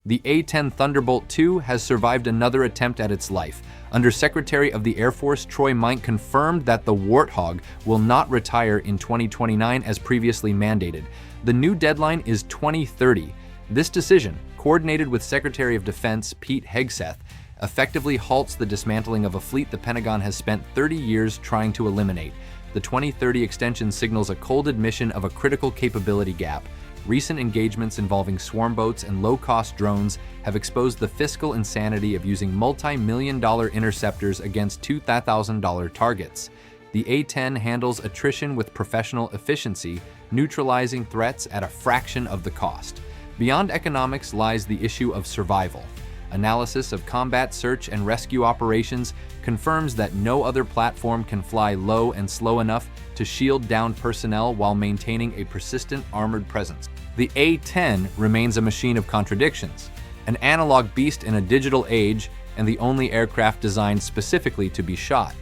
The A-10 Thunderbolt II has survived another attempt at its life. Undersecretary of the Air Force Troy Mike confirmed that the Warthog will not retire in 2029 as previously mandated. The new deadline is 2030. This decision, coordinated with Secretary of Defense Pete Hegseth, effectively halts the dismantling of a fleet the Pentagon has spent 30 years trying to eliminate. The 2030 extension signals a cold admission of a critical capability gap. Recent engagements involving swarm boats and low-cost drones have exposed the fiscal insanity of using multi-million-dollar interceptors against $2,000 targets. The A-10 handles attrition with professional efficiency, neutralizing threats at a fraction of the cost. Beyond economics lies the issue of survival. Analysis of combat search and rescue operations confirms that no other platform can fly low and slow enough to shield down personnel while maintaining a persistent armored presence. The A-10 remains a machine of contradictions, an analog beast in a digital age and the only aircraft designed specifically to be shot.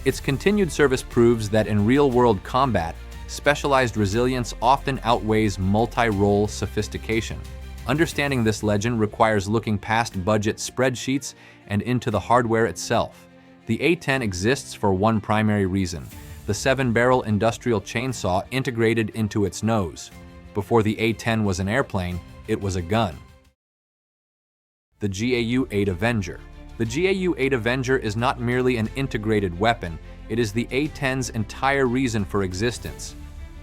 Its continued service proves that in real-world combat, specialized resilience often outweighs multi-role sophistication. Understanding this legend requires looking past budget spreadsheets and into the hardware itself. The A-10 exists for one primary reason: the 7-barrel industrial chainsaw integrated into its nose. Before the A-10 was an airplane, it was a gun. The GAU-8 Avenger. The GAU-8 Avenger is not merely an integrated weapon, it is the A-10's entire reason for existence.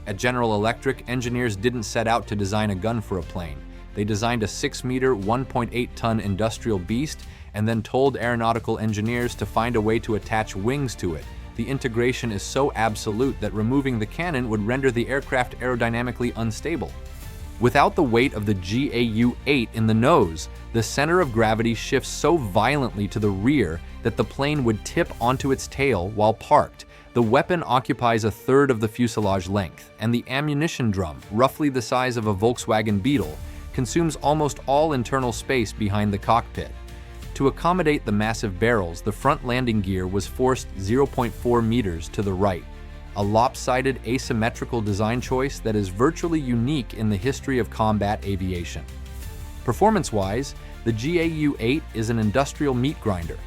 At General Electric, engineers didn't set out to design a gun for a plane. They designed a 6-meter, 1.8-ton industrial beast and then told aeronautical engineers to find a way to attach wings to it. The integration is so absolute that removing the cannon would render the aircraft aerodynamically unstable. Without the weight of the GAU-8 in the nose, the center of gravity shifts so violently to the rear that the plane would tip onto its tail while parked. The weapon occupies a third of the fuselage length, and the ammunition drum, roughly the size of a Volkswagen Beetle, consumes almost all internal space behind the cockpit. To accommodate the massive barrels, the front landing gear was forced 0.4 meters to the right, a lopsided asymmetrical design choice that is virtually unique in the history of combat aviation. Performance-wise, the GAU-8 is an industrial meat grinder.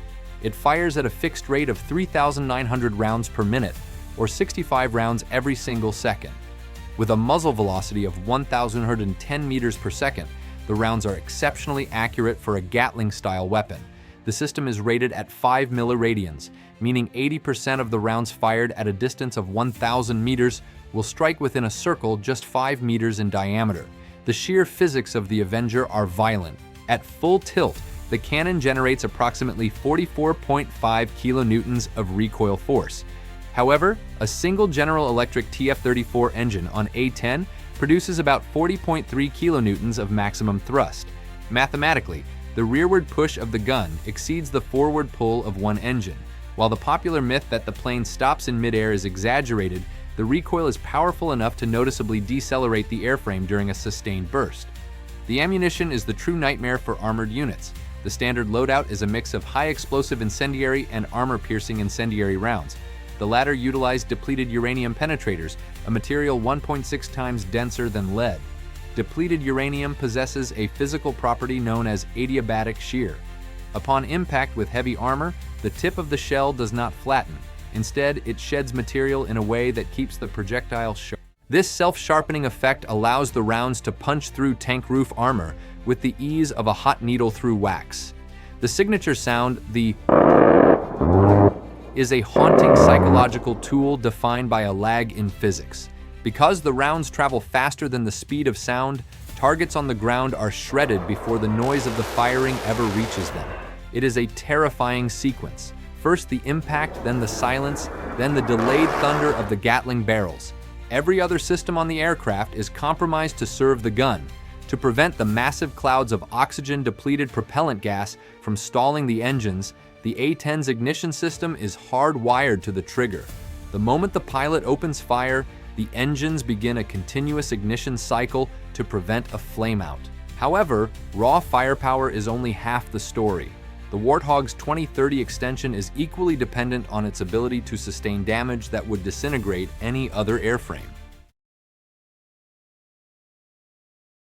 It fires at a fixed rate of 3,900 rounds per minute, or 65 rounds every single second. With a muzzle velocity of 1,110 meters per second, the rounds are exceptionally accurate for a Gatling-style weapon. The system is rated at 5 milliradians, meaning 80% of the rounds fired at a distance of 1,000 meters will strike within a circle just 5 meters in diameter. The sheer physics of the Avenger are violent. At full tilt, the cannon generates approximately 44.5 kilonewtons of recoil force. However, a single General Electric TF-34 engine on A-10 produces about 40.3 kilonewtons of maximum thrust. Mathematically, the rearward push of the gun exceeds the forward pull of one engine. While the popular myth that the plane stops in midair is exaggerated, the recoil is powerful enough to noticeably decelerate the airframe during a sustained burst. The ammunition is the true nightmare for armored units. The standard loadout is a mix of high-explosive incendiary and armor-piercing incendiary rounds. The latter utilize depleted uranium penetrators, a material 1.6 times denser than lead. Depleted uranium possesses a physical property known as adiabatic shear. Upon impact with heavy armor, the tip of the shell does not flatten. Instead, it sheds material in a way that keeps the projectile sharp. This self-sharpening effect allows the rounds to punch through tank roof armor with the ease of a hot needle through wax. The signature sound, the is a haunting psychological tool defined by a lag in physics. Because the rounds travel faster than the speed of sound, targets on the ground are shredded before the noise of the firing ever reaches them. It is a terrifying sequence. First the impact, then the silence, then the delayed thunder of the Gatling barrels. Every other system on the aircraft is compromised to serve the gun, to prevent the massive clouds of oxygen-depleted propellant gas from stalling the engines. The A-10's ignition system is hardwired to the trigger. The moment the pilot opens fire, the engines begin a continuous ignition cycle to prevent a flameout. However, raw firepower is only half the story. The Warthog's 2030 extension is equally dependent on its ability to sustain damage that would disintegrate any other airframe.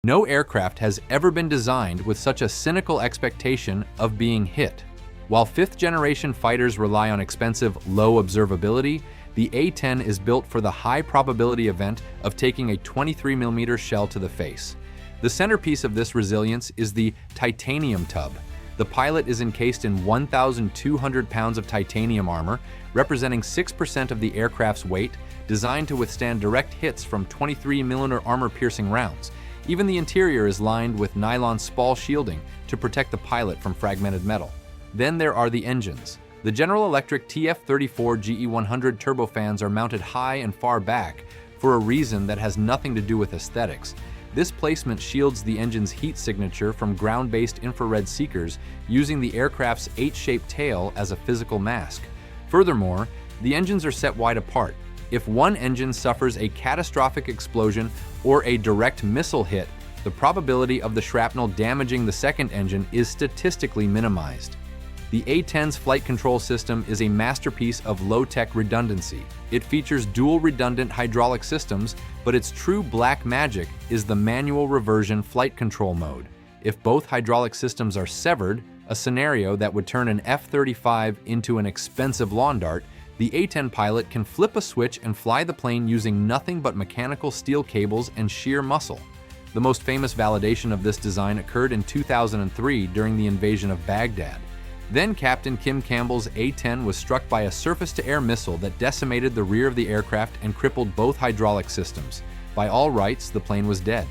No aircraft has ever been designed with such a cynical expectation of being hit. While fifth-generation fighters rely on expensive, low observability, the A-10 is built for the high-probability event of taking a 23mm shell to the face. The centerpiece of this resilience is the titanium tub. The pilot is encased in 1,200 pounds of titanium armor, representing 6% of the aircraft's weight, designed to withstand direct hits from 23mm armor-piercing rounds. Even the interior is lined with nylon spall shielding to protect the pilot from fragmented metal. Then there are the engines. The General Electric TF34 GE100 turbofans are mounted high and far back for a reason that has nothing to do with aesthetics. This placement shields the engine's heat signature from ground-based infrared seekers using the aircraft's H-shaped tail as a physical mask. Furthermore, the engines are set wide apart. If one engine suffers a catastrophic explosion or a direct missile hit, the probability of the shrapnel damaging the second engine is statistically minimized. The A-10's flight control system is a masterpiece of low-tech redundancy. It features dual redundant hydraulic systems, but its true black magic is the manual reversion flight control mode. If both hydraulic systems are severed, a scenario that would turn an F-35 into an expensive lawn dart, the A-10 pilot can flip a switch and fly the plane using nothing but mechanical steel cables and sheer muscle. The most famous validation of this design occurred in 2003 during the invasion of Baghdad. Then Captain Kim Campbell's A-10 was struck by a surface-to-air missile that decimated the rear of the aircraft and crippled both hydraulic systems. By all rights, the plane was dead.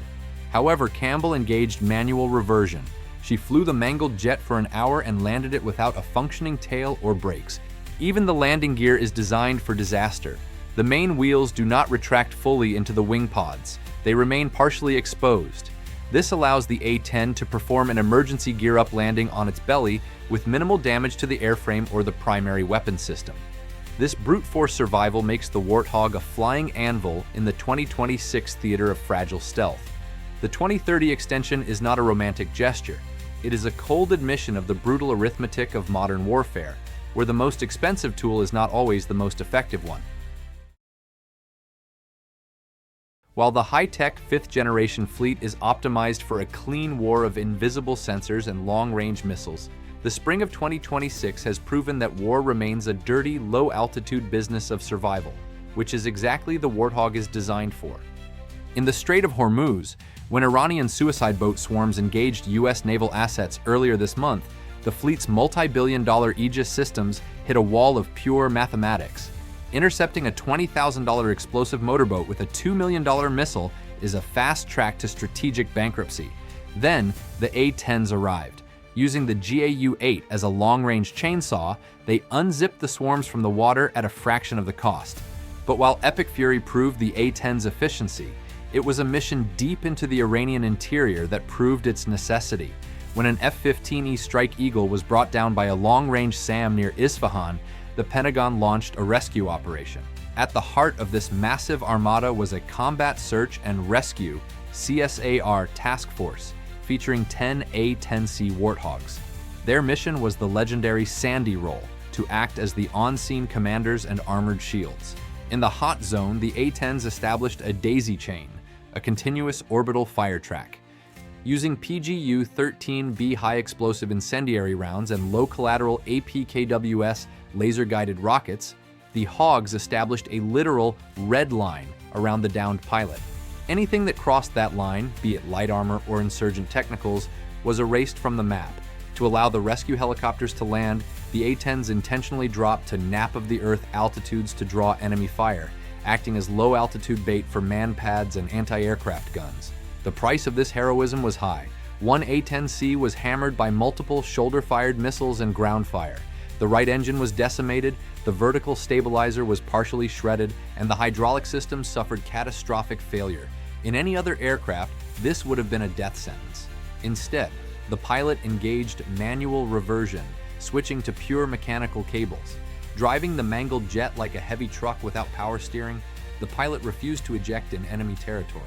However, Campbell engaged manual reversion. She flew the mangled jet for an hour and landed it without a functioning tail or brakes. Even the landing gear is designed for disaster. The main wheels do not retract fully into the wing pods. They remain partially exposed. This allows the A-10 to perform an emergency gear-up landing on its belly with minimal damage to the airframe or the primary weapon system. This brute force survival makes the Warthog a flying anvil in the 2026 theater of fragile stealth. The 2030 extension is not a romantic gesture. It is a cold admission of the brutal arithmetic of modern warfare, where the most expensive tool is not always the most effective one. While the high-tech fifth-generation fleet is optimized for a clean war of invisible sensors and long-range missiles, the spring of 2026 has proven that war remains a dirty, low-altitude business of survival, which is exactly the Warthog is designed for. In the Strait of Hormuz, when Iranian suicide boat swarms engaged U.S. naval assets earlier this month, the fleet's multi-billion-dollar Aegis systems hit a wall of pure mathematics. Intercepting a $20,000 explosive motorboat with a $2 million missile is a fast track to strategic bankruptcy. Then, the A-10s arrived. Using the GAU-8 as a long-range chainsaw, they unzipped the swarms from the water at a fraction of the cost. But while Epic Fury proved the A-10's efficiency, it was a mission deep into the Iranian interior that proved its necessity. When an F-15E Strike Eagle was brought down by a long-range SAM near Isfahan, the Pentagon launched a rescue operation. At the heart of this massive armada was a Combat Search and Rescue (CSAR) task force, featuring 10 A-10C Warthogs. Their mission was the legendary Sandy role, to act as the on-scene commanders and armored shields. In the hot zone, the A-10s established a daisy chain, a continuous orbital fire track. Using PGU-13B high-explosive incendiary rounds and low-collateral APKWS laser-guided rockets, the Hogs established a literal red line around the downed pilot. Anything that crossed that line, be it light armor or insurgent technicals, was erased from the map. To allow the rescue helicopters to land, the A-10s intentionally dropped to nap-of-the-earth altitudes to draw enemy fire, acting as low-altitude bait for man pads and anti-aircraft guns. The price of this heroism was high. One A-10C was hammered by multiple shoulder-fired missiles and ground fire. The right engine was decimated, the vertical stabilizer was partially shredded, and the hydraulic system suffered catastrophic failure. In any other aircraft, this would have been a death sentence. Instead, the pilot engaged manual reversion, switching to pure mechanical cables. Driving the mangled jet like a heavy truck without power steering, the pilot refused to eject in enemy territory.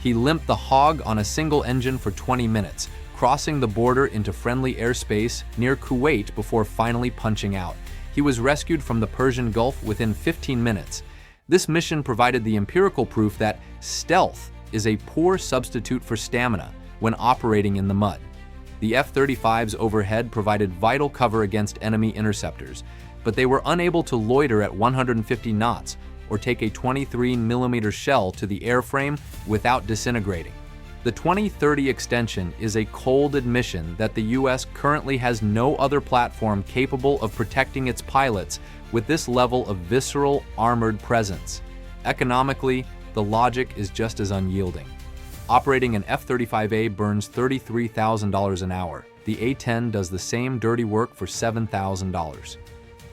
He limped the Hog on a single engine for 20 minutes, crossing the border into friendly airspace near Kuwait before finally punching out. He was rescued from the Persian Gulf within 15 minutes. This mission provided the empirical proof that stealth is a poor substitute for stamina when operating in the mud. The F-35's overhead provided vital cover against enemy interceptors, but they were unable to loiter at 150 knots or take a 23mm shell to the airframe without disintegrating. The 2030 extension is a cold admission that the US currently has no other platform capable of protecting its pilots with this level of visceral, armored presence. Economically, the logic is just as unyielding. Operating an F-35A burns $33,000 an hour. The A-10 does the same dirty work for $7,000.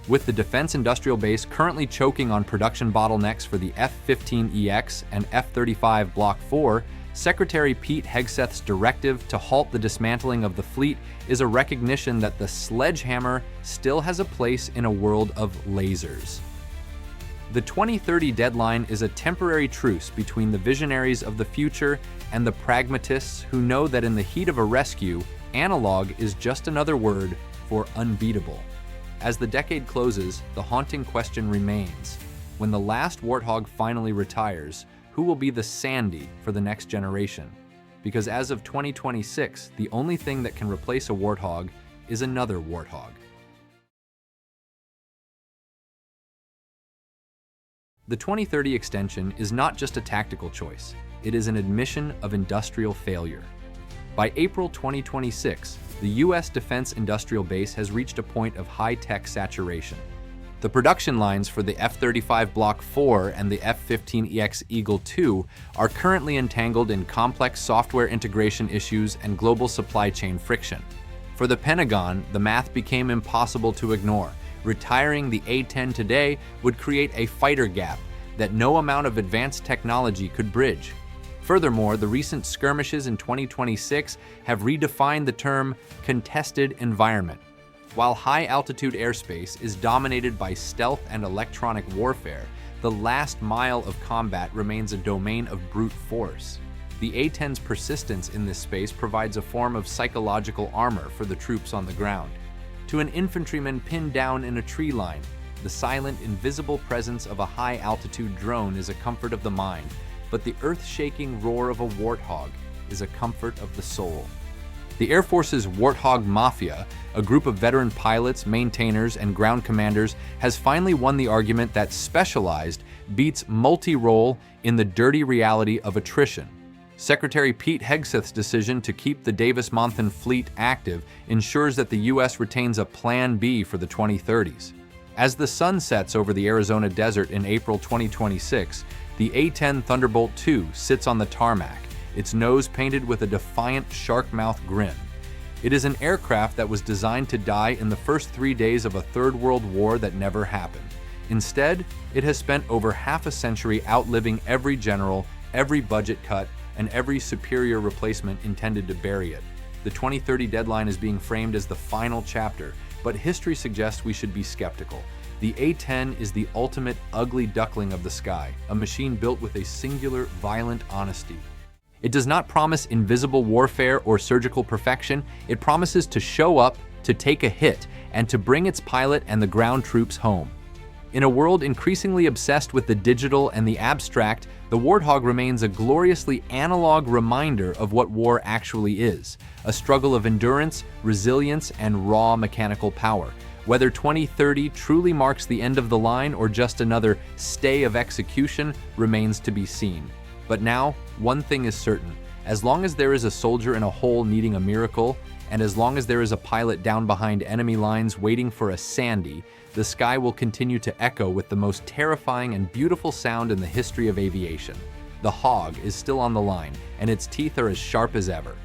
With the defense industrial base currently choking on production bottlenecks for the F-15EX and F-35 Block 4, Secretary Pete Hegseth's directive to halt the dismantling of the fleet is a recognition that the sledgehammer still has a place in a world of lasers. The 2030 deadline is a temporary truce between the visionaries of the future and the pragmatists who know that in the heat of a rescue, analog is just another word for unbeatable. As the decade closes, the haunting question remains: when the last Warthog finally retires, who will be the Sandy for the next generation? Because as of 2026, the only thing that can replace a Warthog is another Warthog. The 2030 extension is not just a tactical choice, it is an admission of industrial failure. By April 2026, the US defense industrial base has reached a point of high-tech saturation. The production lines for the F-35 Block 4 and the F-15EX Eagle II are currently entangled in complex software integration issues and global supply chain friction. For the Pentagon, the math became impossible to ignore. Retiring the A-10 today would create a fighter gap that no amount of advanced technology could bridge. Furthermore, the recent skirmishes in 2026 have redefined the term contested environment. While high-altitude airspace is dominated by stealth and electronic warfare, the last mile of combat remains a domain of brute force. The A-10's persistence in this space provides a form of psychological armor for the troops on the ground. To an infantryman pinned down in a tree line, the silent, invisible presence of a high-altitude drone is a comfort of the mind, but the earth-shaking roar of a Warthog is a comfort of the soul. The Air Force's Warthog Mafia, a group of veteran pilots, maintainers, and ground commanders, has finally won the argument that specialized beats multi-role in the dirty reality of attrition. Secretary Pete Hegseth's decision to keep the Davis-Monthan fleet active ensures that the U.S. retains a Plan B for the 2030s. As the sun sets over the Arizona desert in April 2026, the A-10 Thunderbolt II sits on the tarmac, its nose painted with a defiant shark-mouth grin. It is an aircraft that was designed to die in the first 3 days of a Third World War that never happened. Instead, it has spent over half a century outliving every general, every budget cut, and every superior replacement intended to bury it. The 2030 deadline is being framed as the final chapter, but history suggests we should be skeptical. The A-10 is the ultimate ugly duckling of the sky, a machine built with a singular, violent honesty. It does not promise invisible warfare or surgical perfection. It promises to show up, to take a hit, and to bring its pilot and the ground troops home. In a world increasingly obsessed with the digital and the abstract, the Warthog remains a gloriously analog reminder of what war actually is, a struggle of endurance, resilience, and raw mechanical power. Whether 2030 truly marks the end of the line or just another stay of execution remains to be seen. But now, one thing is certain. As long as there is a soldier in a hole needing a miracle, and as long as there is a pilot down behind enemy lines waiting for a Sandy, the sky will continue to echo with the most terrifying and beautiful sound in the history of aviation. The Hog is still on the line, and its teeth are as sharp as ever.